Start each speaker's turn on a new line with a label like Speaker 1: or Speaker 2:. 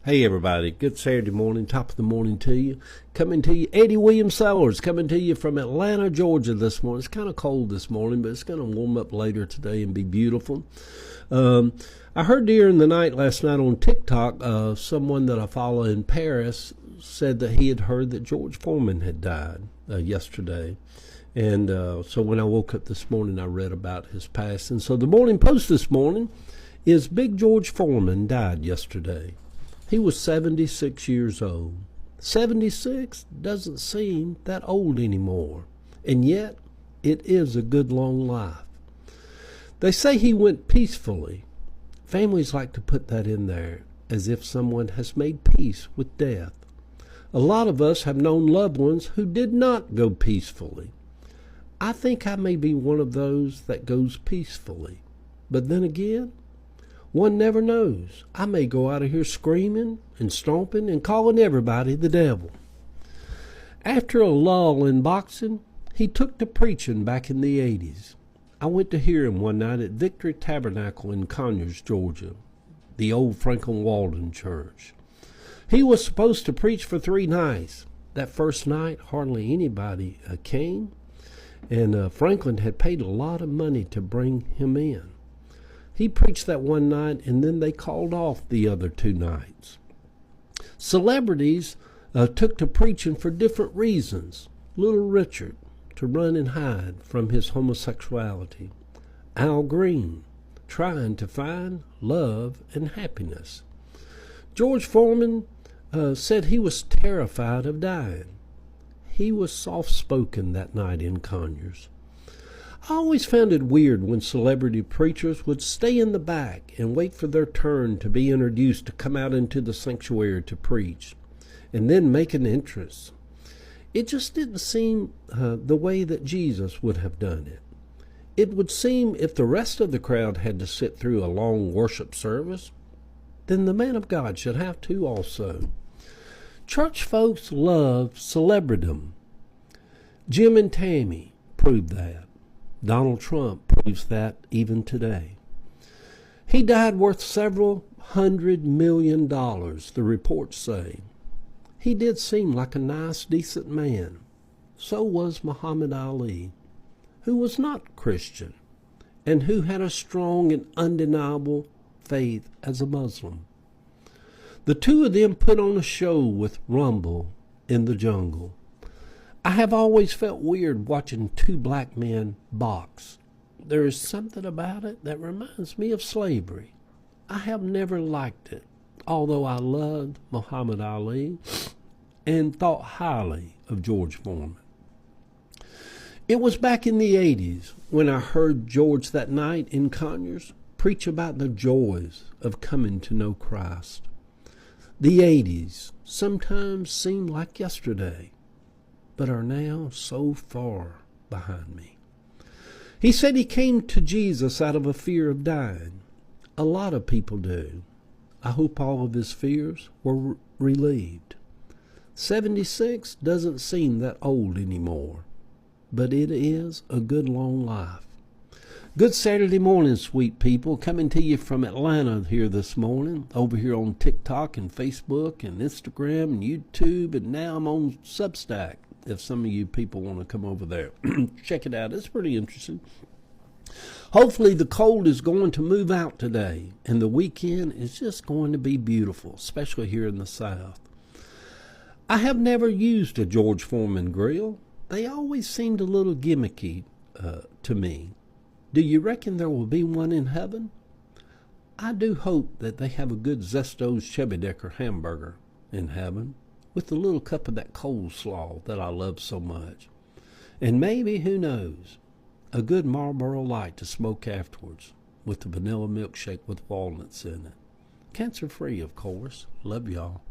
Speaker 1: Hey everybody, good Saturday morning, top of the morning to you. Coming to you, Eddie Williams Sellers, coming to you from Atlanta, Georgia this morning. It's kind of cold this morning, but it's going to warm up later today and be beautiful. I heard during the night last night on TikTok, someone that I follow in Paris said that he had heard that George Foreman had died yesterday. And so when I woke up this morning, I read about his passing. So the Morning Post this morning is Big George Foreman died yesterday. He was 76 years old. 76 doesn't seem that old anymore, and yet it is a good long life. They say he went peacefully. Families like to put that in there as if someone has made peace with death. A lot of us have known loved ones who did not go peacefully. I think I may be one of those that goes peacefully, but then again, one never knows. I may go out of here screaming and stomping and calling everybody the devil. After a lull in boxing, he took to preaching back in the 80s. I went to hear him one night at Victory Tabernacle in Conyers, Georgia, the old Franklin Walden church. He was supposed to preach for 3 nights. That first night, hardly anybody came, and Franklin had paid a lot of money to bring him in. He preached that one night, and then they called off the other 2 nights. Celebrities took to preaching for different reasons. Little Richard, to run and hide from his homosexuality. Al Green, trying to find love and happiness. George Foreman said he was terrified of dying. He was soft-spoken that night in Conyers. I always found it weird when celebrity preachers would stay in the back and wait for their turn to be introduced to come out into the sanctuary to preach, and then make an entrance. It just didn't seem the way that Jesus would have done it. It would seem if the rest of the crowd had to sit through a long worship service, then the man of God should have to also. Church folks love celebridom. Jim and Tammy proved that. Donald Trump proves that even today. He died worth several $100 million, the reports say. He did seem like a nice, decent man. So was Muhammad Ali, who was not Christian, and who had a strong and undeniable faith as a Muslim. The 2 of them put on a show with Rumble in the Jungle. I have always felt weird watching 2 black men box. There is something about it that reminds me of slavery. I have never liked it, although I loved Muhammad Ali and thought highly of George Foreman. It was back in the 80s when I heard George that night in Conyers preach about the joys of coming to know Christ. The 80s sometimes seem like yesterday, but are now so far behind me. He said he came to Jesus out of a fear of dying. A lot of people do. I hope all of his fears were relieved. 76 doesn't seem that old anymore, but it is a good long life. Good Saturday morning, sweet people. Coming to you from Atlanta here this morning, over here on TikTok and Facebook and Instagram and YouTube, and now I'm on Substack. If some of you people want to come over there, check it out. It's pretty interesting. Hopefully the cold is going to move out today, and the weekend is just going to be beautiful, especially here in the South. I have never used a George Foreman grill. They always seemed a little gimmicky to me. Do you reckon there will be one in heaven? I do hope that they have a good Zesto's Chubby Decker hamburger in heaven, with a little cup of that coleslaw that I love so much. And maybe, who knows, a good Marlboro Light to smoke afterwards with the vanilla milkshake with walnuts in it. Cancer-free, of course. Love y'all.